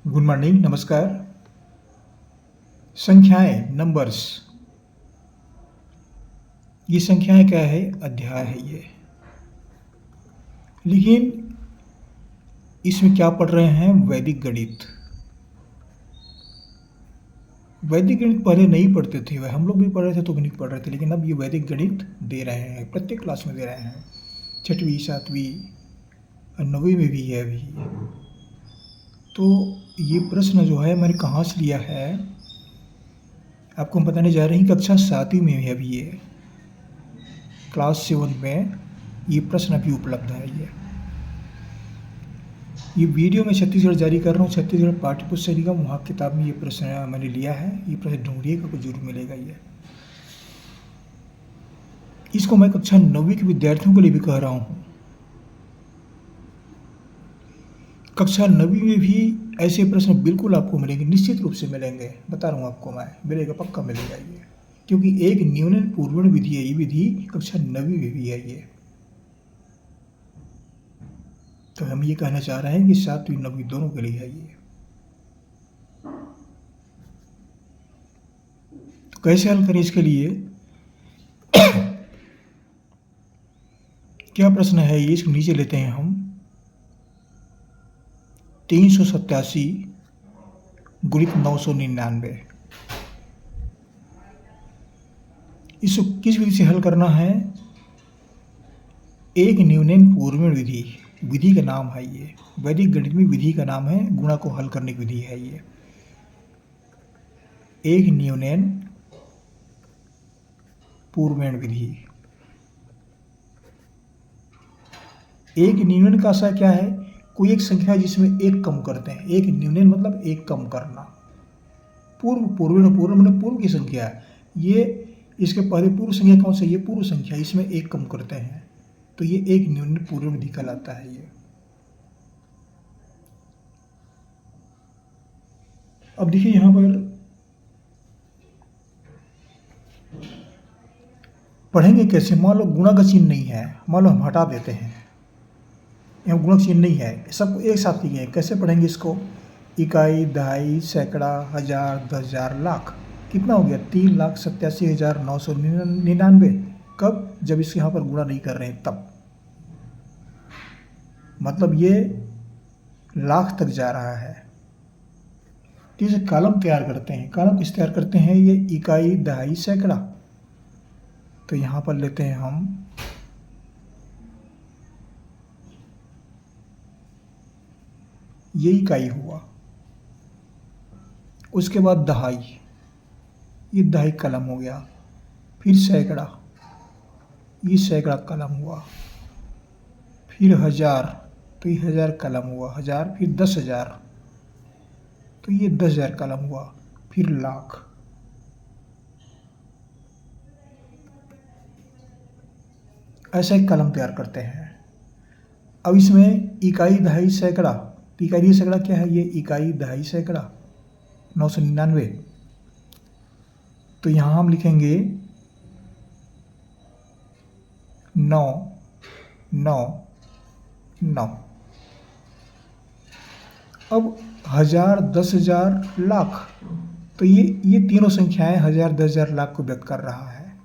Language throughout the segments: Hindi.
गुड मॉर्निंग, नमस्कार। संख्याएं, नंबर्स, ये संख्याएं क्या है? अध्याय है ये। लेकिन इसमें क्या पढ़ रहे हैं? वैदिक गणित। वैदिक गणित पहले नहीं पढ़ते थे, वह हम लोग भी पढ़ रहे थे तो नहीं पढ़ रहे थे, लेकिन अब ये वैदिक गणित दे रहे हैं, प्रत्येक क्लास में दे रहे हैं। 6वीं 7वीं और 9वीं में भी है अभी। तो ये प्रश्न जो है मैंने कहाँ से लिया है आपको हम बताने जा रहे हैं। कक्षा 7वीं में है अभी ये, क्लास 7 में ये प्रश्न अभी उपलब्ध है। ये वीडियो मैं छत्तीसगढ़ जारी कर रहा हूँ, छत्तीसगढ़ पाठ्य पुस्तक निगम, वहाँ किताब में ये प्रश्न मैंने लिया है। ये प्रश्न ढूंढिएगा को जरूर मिलेगा। ये इसको मैं कक्षा 9वीं के विद्यार्थियों के लिए भी कह रहा हूँ। कक्षा 9वीं में भी ऐसे प्रश्न बिल्कुल आपको मिलेंगे, निश्चित रूप से मिलेंगे, बता रहा हूँ आपको मैं, मिलेगा, पक्का मिलेगा ये, क्योंकि एक न्यूनन पूर्वण विधि है। ये विधि कक्षा 9वीं में भी है ये। तो हम ये कहना चाह रहे हैं कि 7वीं 9वीं दोनों के लिए है ये। तो कैसे हल करें इसके लिए? क्या प्रश्न है ये? इसको नीचे लेते हैं हम। 387 गुणित 999, इसको किस विधि से हल करना है? एक न्यूनन पूर्वण विधि, विधि का नाम है ये। वैदिक गणित में विधि का नाम है, गुणा को हल करने की विधि है ये। एक न्यूनन पूर्वण विधि। एक न्यूनन का आशय क्या है? कोई एक संख्या जिसमें एक कम करते हैं। एक न्यूनन मतलब एक कम करना। पूर्वण मतलब पूर्व की संख्या। ये इसके पहले पूर्व संख्या कौन सी? ये पूर्व संख्या, इसमें एक कम करते हैं, तो ये एक न्यूनन पूर्वण विधि कहलाता है ये। अब देखिए यहां पर पढ़ेंगे कैसे। मान लो गुणा का चिन्ह नहीं है, मान लो हम हटा देते हैं, यहाँ गुणा का चिन्ह नहीं है, सबको एक साथ लिखे हैं। कैसे पढ़ेंगे इसको? इकाई, दहाई, सैकड़ा, हजार, 10,000, लाख। कितना हो गया? 3,87,999। कब? जब इसके यहाँ पर गुणा नहीं कर रहे हैं तब। मतलब ये लाख तक जा रहा है। तो इसे कॉलम तैयार करते हैं। कॉलम किस तैयार करते हैं? ये इकाई, दहाई, सैकड़ा। तो यहाँ पर लेते हैं हम ये इकाई हुआ, उसके बाद दहाई, ये दहाई कलम हो गया, फिर सैकड़ा, ये सैकड़ा कलम हुआ, फिर हजार, तो ये हजार कलम हुआ, हजार, फिर 10,000, तो ये 10,000 कलम हुआ, फिर लाख। ऐसा एक कलम तैयार करते हैं। अब इसमें इकाई, दहाई, सैकड़ा। तो इकाई, दहाई, सैकड़ा क्या है? ये इकाई, दहाई, सैकड़ा 999। तो यहाँ हम लिखेंगे 9 9 9। अब हजार, 10,000, लाख, तो ये तीनों संख्याएं हजार, 10,000, लाख को व्यक्त कर रहा है।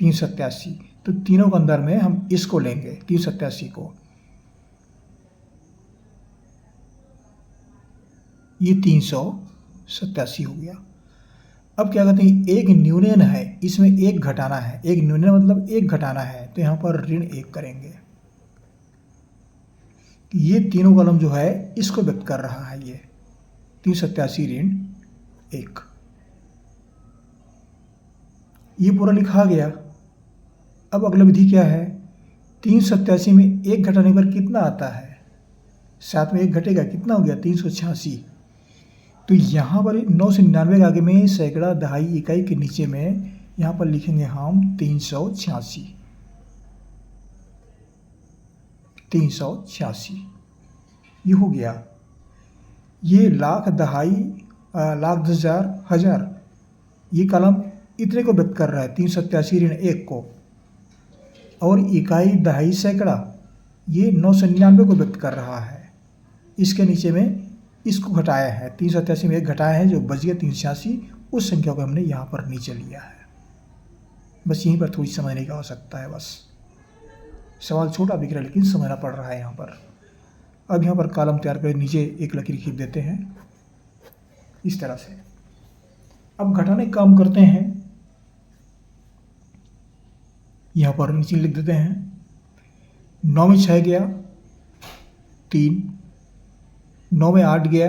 387, तो तीनों के अंदर में हम इसको लेंगे, 387 को। ये 387 हो गया। अब क्या कहते हैं? एक न्यूनन है, इसमें एक घटाना है। एक न्यूनन मतलब एक घटाना है, तो यहाँ पर ऋण 1 करेंगे। ये तीनों कलम जो है इसको व्यक्त कर रहा है ये 387 ऋण 1। ये पूरा लिखा गया। अब अगला विधि क्या है? 387 में एक घटाने पर कितना आता है? 7 में एक घटेगा, कितना हो गया? 386। तो यहाँ पर 999 के आगे में सैकड़ा, दहाई, इकाई के नीचे में यहाँ पर लिखेंगे हम 386। 386 ये हो गया। ये लाख, दहाई, लाख, 10,000, हजार, ये कलम इतने को व्यक्त कर रहा है, 387 ऋण 1 को। और इकाई, दहाई, सैकड़ा ये 999 को व्यक्त कर रहा है। इसके नीचे में इसको घटाया है, 387 में 1 घटाया है जो बच गया 386, उस संख्या को हमने यहाँ पर नीचे लिया है। बस यहीं पर थोड़ी समझने की आवश्यकता है। बस सवाल छोटा दिख रहा है लेकिन समझना पड़ रहा है यहाँ पर। अब यहाँ पर कॉलम तैयार कर नीचे एक लकीर खींच देते हैं इस तरह से। अब घटाने का काम करते हैं, यहाँ पर नीचे लिख देते हैं 9 में 6 गया 3, 9 में 8 गया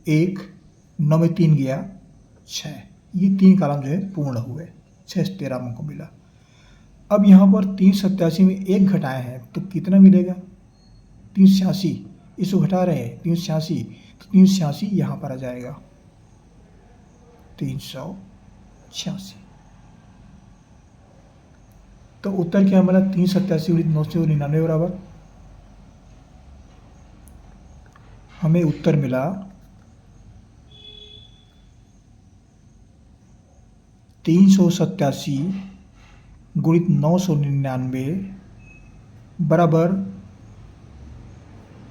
1, 9 में 3 गया 6। ये 3 कॉलम जो है पूर्ण हुए, 6 से 13 अंक को मिला। अब यहाँ पर 387 में 1 घटाए हैं तो कितना मिलेगा? 386, इसको घटा रहे हैं 386, तो 386 यहाँ पर आ जाएगा 386। तो उत्तर क्या मिला? 387 × 999 बराबर हमें उत्तर मिला 387 × 999 बराबर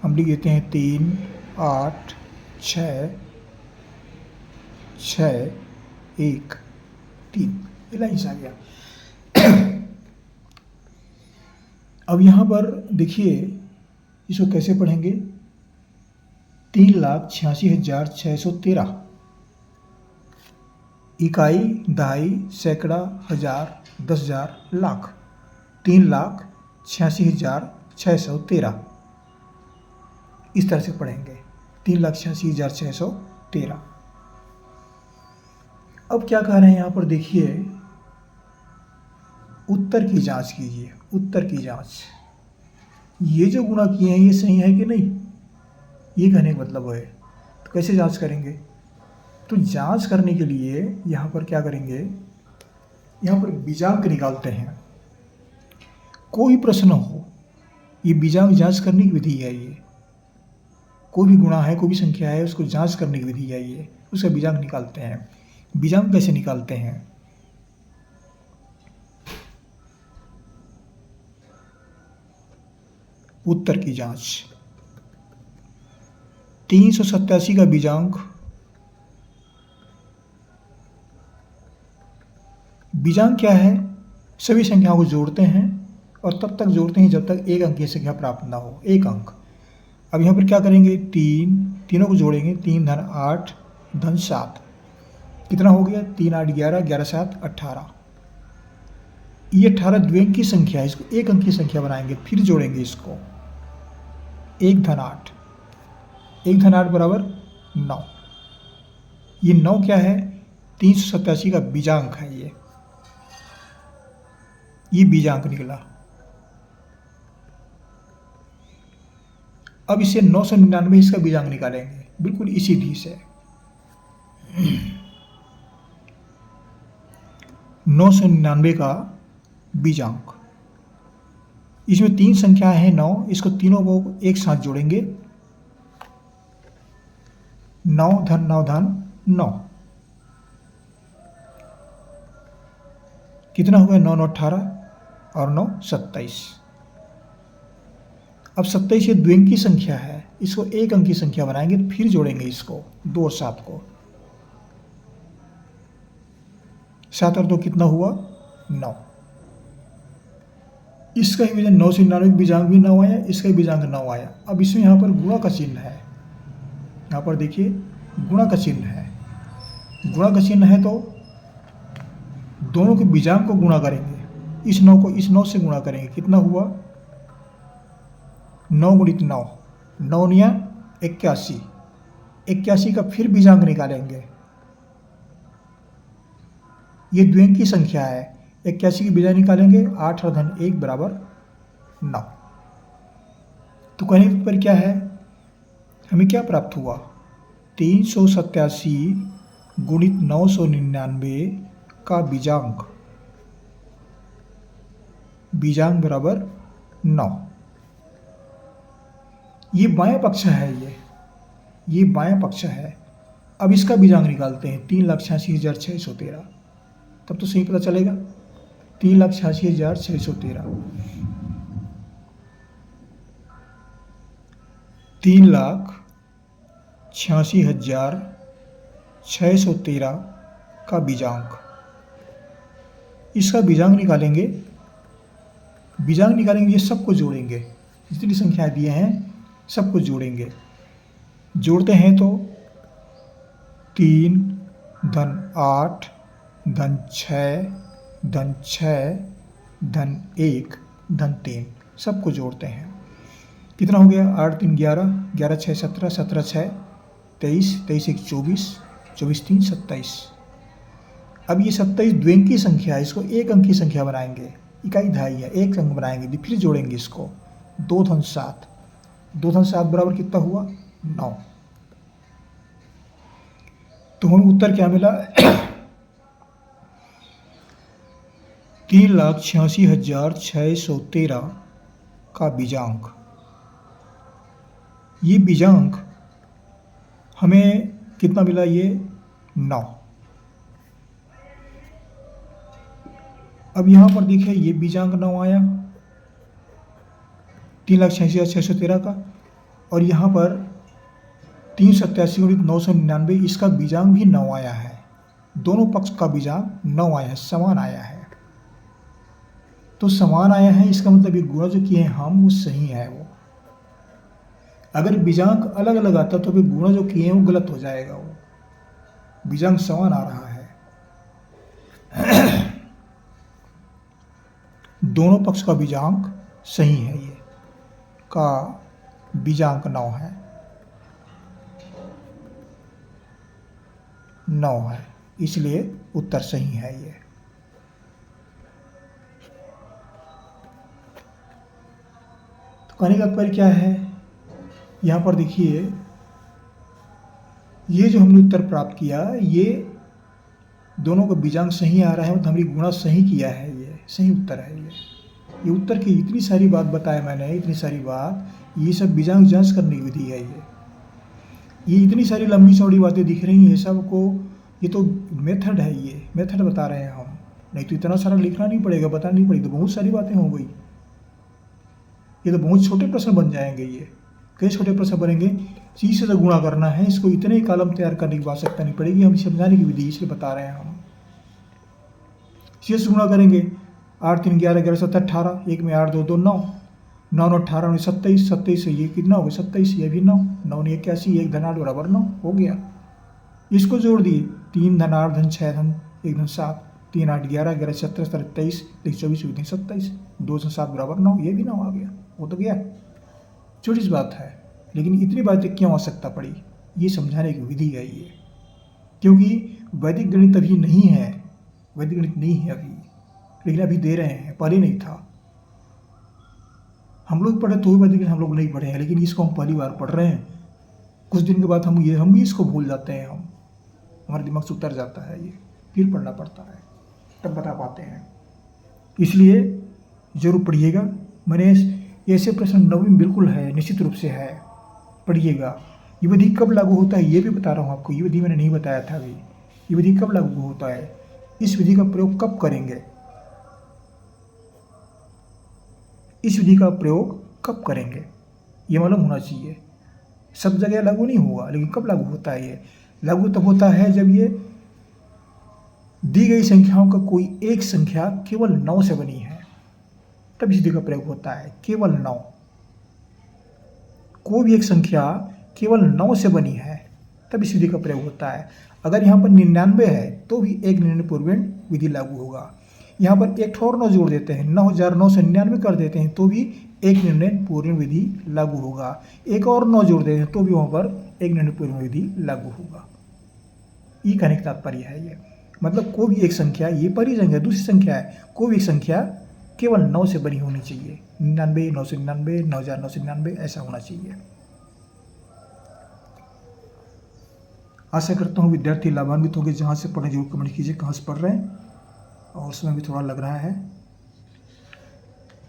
हम लिख देते हैं 3 8 6 6 1 3। ये लाइन से आ गया। अब यहाँ पर देखिए इसको कैसे पढ़ेंगे? 3,86,613 इकाई, दहाई, सैकड़ा, हजार, 10,000, लाख। 3,86,613 इस तरह से पढ़ेंगे। 3,86,613। अब क्या कह रहे हैं यहाँ पर देखिए, उत्तर की जांच कीजिए। उत्तर की जांच, ये जो गुणा किए हैं ये सही है कि नहीं, ये कहने का मतलब है। तो कैसे जांच करेंगे? तो जांच करने के लिए यहाँ पर क्या करेंगे, यहाँ पर बीजांक निकालते हैं। कोई प्रश्न हो, ये बीजांक जांच करने की विधि है। ये कोई भी गुणा है, कोई भी संख्या है, उसको जांच करने की विधि है ये, उसका बीजांक निकालते हैं। बीजांक कैसे निकालते हैं? उत्तर की जांच, 387 का बीजांक, बीजांक क्या है? सभी संख्याओं को जोड़ते हैं और तब तक जोड़ते हैं जब तक एक अंकीय संख्या प्राप्त ना हो, एक अंक। अब यहाँ पर क्या करेंगे, तीनों को जोड़ेंगे, 3 धन 8 धन 7, कितना हो गया? 3 8 11, 11 7 18। ये 18 द्विअंक की संख्या है, इसको एक अंकीय संख्या बनाएंगे, फिर जोड़ेंगे इसको, 1 धन 8, 1 धन 8 बराबर 9। ये 9 क्या है? 387 का बीजांक है ये बीजांक निकला। अब इसे 999 इसका बीजांक निकालेंगे, बिल्कुल इसी ढी से। 999 का बीजांक, इसमें 3 संख्याएं हैं 9, इसको तीनों को एक साथ जोड़ेंगे, 9 धन 9 धन 9, कितना हो गया? 9 9 18 और 9 27। अब 27 ये द्विअंकी संख्या है, इसको एक अंकी संख्या बनाएंगे, फिर जोड़ेंगे इसको 2 और 7 को, 7 और 2 कितना हुआ? 9। इसका ही बीजांक 9 से 99 बीजांक भी 9 आया, इसका ही बीजांक 9 आया। अब इसमें यहाँ पर गुणा का चिन्ह है, यहाँ पर देखिए गुणा का चिन्ह है। गुणा का चिन्ह है तो दोनों के बीजांक को गुणा करेंगे, इस 9 को इस 9 से गुणा करेंगे, कितना हुआ? 9 × 9, 9 9 81, 81 का फिर बीजांक निकालेंगे। ये द्विअंकी संख्या है, 81 की बीजांक निकालेंगे, 8 और धन 1 बराबर 9। तो कहने पर क्या है, हमें क्या प्राप्त हुआ? 387 × 999 का बीजांक बराबर 9। ये बायां पक्ष है, ये बायां पक्ष है। अब इसका बीजांक निकालते हैं, 3,86,613, तब तो सही पता चलेगा। 3,86,613, 3,86,613 86,613 का बीजांक। इसका बीजांक निकालेंगे। ये सबको जोड़ेंगे, जितनी संख्याएं दिए हैं सबको जोड़ेंगे। जोड़ते हैं तो 3 धन 8 धन 6 धन 6 धन 1 धन 3 सबको जोड़ते हैं। कितना हो गया? 8 3 11, 11 6 17, 17 6 23, 23 1 24, 24 3 27। अब ये 27 द्विअंकी संख्या है, इसको एक अंकी संख्या बनाएंगे। इकाई दहाई है, एक अंक बनाएंगे, फिर जोड़ेंगे इसको। 2 धन 7, 2 धन 7 बराबर कितना हुआ? 9। तो हमें उत्तर क्या मिला? 3,86,613 का बीजांक। ये बीजांक हमें कितना मिला? ये 9। अब यहाँ पर देखिए, ये बीजांक 9 आया 3,86,613 का, और यहाँ पर 387 × 999, इसका बीजांक भी 9 आया है। दोनों पक्ष का बीजांक 9 आया है, समान आया है। तो समान आया है, इसका मतलब ये गुणा जो किए हैं हम, वो सही है। वो अगर बीजांक अलग अलग आता तो फिर गुणा जो किए हैं वो गलत हो जाएगा। वो बीजांक समान आ रहा है। दोनों पक्ष का बीजांक सही है। ये का बीजांक 9 है, 9 है, इसलिए उत्तर सही है ये। तो कहने का तात्पर्य क्या है? यहाँ पर देखिए, ये जो हमने उत्तर प्राप्त किया, ये दोनों का बीजांक सही आ रहा है, मतलब हमने गुणा सही किया है। ये सही उत्तर है। ये उत्तर की इतनी सारी बात बताया मैंने, इतनी सारी बात, ये सब बीजांक जांच करने की विधि है। ये इतनी सारी लंबी चौड़ी बातें दिख रही हैं सबको, ये तो मेथड है। ये मेथड बता रहे हैं हम, नहीं तो इतना सारा लिखना नहीं पड़ेगा, बताना नहीं पड़ेगा, तो बहुत सारी बातें हो गई। ये तो बहुत छोटे प्रश्न बन जाएंगे। ये कई छोटे प्रश्न बनेंगे। सी से तो गुणा करना है, इसको इतने ही कॉलम तैयार करने की आवश्यकता नहीं पड़ेगी, हम समझाने की विधि इसलिए बता रहे हैं हम। सी से गुणा करेंगे, 8 3 11, 11 7 18, 1 में 8 2 2 9, 9 9 18 27, 27 से ये कितना हो गया? 27, ये भी 9, 9 9 81, 1 धन 8 बराबर 9 हो गया। इसको जोड़ दिए, 3 धन 8 धन 6 धन 1 धन 7, 3 8 11, 11 17 23, 24 27, 2 से 7 बराबर 9, ये भी 9 आ गया। वो तो गया, छोटी सी बात है। लेकिन इतनी बातें क्यों आवश्यकता पड़ी? ये समझाने की विधि है ये, क्योंकि वैदिक गणित अभी नहीं है, वैदिक गणित नहीं है अभी, लेकिन अभी दे रहे हैं, पहले नहीं था। हम लोग पढ़े तो वैदिक गणित हम लोग नहीं पढ़े हैं, लेकिन इसको हम पहली बार पढ़ रहे हैं। कुछ दिन के बाद हम भी इसको भूल जाते हैं, हमारे दिमाग से उतर जाता है ये, फिर पढ़ना पड़ता है, तब बता पाते हैं। इसलिए जरूर पढ़िएगा। मैंने ऐसे प्रश्न 9वीं में बिल्कुल है, निश्चित रूप से है, पढ़िएगा। ये विधि कब लागू होता है ये भी बता रहा हूँ आपको, ये विधि मैंने नहीं बताया था अभी। ये विधि कब लागू होता है, इस विधि का प्रयोग कब करेंगे, इस विधि का प्रयोग कब करेंगे, ये मालूम होना चाहिए। सब जगह लागू नहीं होगा, लेकिन कब लागू होता है ये? लागू तब होता है जब ये दी गई संख्याओं का कोई एक संख्या केवल 9 से बनी है, तब इस विधि का प्रयोग होता है। केवल 9, कोई भी एक संख्या केवल 9 से बनी है, तब इस विधि का प्रयोग होता है। अगर यहाँ पर 99 है तो भी एक निर्णय पूर्वण विधि लागू होगा। यहाँ पर एक और 9 जोड़ देते हैं, 9,999 कर देते हैं तो भी एक निर्णय पूर्वण विधि लागू होगा। एक और 9 जोड़ देते हैं तो भी वहाँ पर एक निर्णय पूर्वण विधि लागू होगा। ये कहने का तात्पर्य है ये, मतलब कोई भी एक संख्या, ये पहली संख्या, दूसरी संख्या है, कोई भी एक संख्या केवल 9 से बनी होनी चाहिए। 99, 999, 9,999 ऐसा होना चाहिए। आशा करता हूँ विद्यार्थी लाभान्वित होंगे। जहाँ से पढ़ें जरूर कमेंट कीजिए कहाँ से पढ़ रहे हैं, और उसमें भी थोड़ा लग रहा है,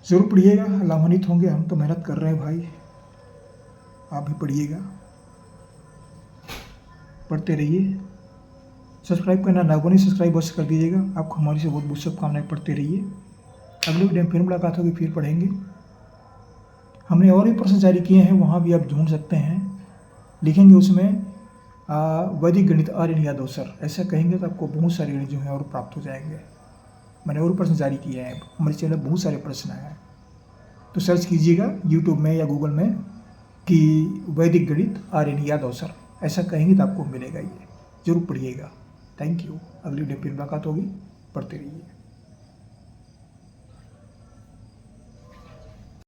ज़रूर पढ़िएगा, लाभान्वित होंगे। हम तो मेहनत कर रहे हैं भाई, आप भी पढ़िएगा, पढ़ते रहिए। सब्सक्राइब करना ना भूलें, सब्सक्राइब अवश्य कर दीजिएगा। आपको हमारी से बहुत बहुत शुभकामनाएं, पढ़ते रहिए। अगले वीडियो में फिर मुलाकात होगी, फिर पढ़ेंगे। हमने और भी प्रश्न जारी किए हैं, वहाँ भी आप ढूंढ सकते हैं, लिखेंगे उसमें वैदिक गणित आर्यन यादव सर, ऐसा कहेंगे तो आपको बहुत सारे गणित जो हैं और प्राप्त हो जाएंगे। मैंने और प्रश्न जारी किए हैं, हमारे चैनल में बहुत सारे प्रश्न हैं, तो सर्च कीजिएगा यूट्यूब में या गूगल में कि वैदिक गणित आर्यन यादव सर, ऐसा कहेंगे तो आपको मिलेगा। ये जरूर पढ़िएगा। Thank you. अगली वीडियो फिर मुलाकात होगी, पढ़ते रहिए।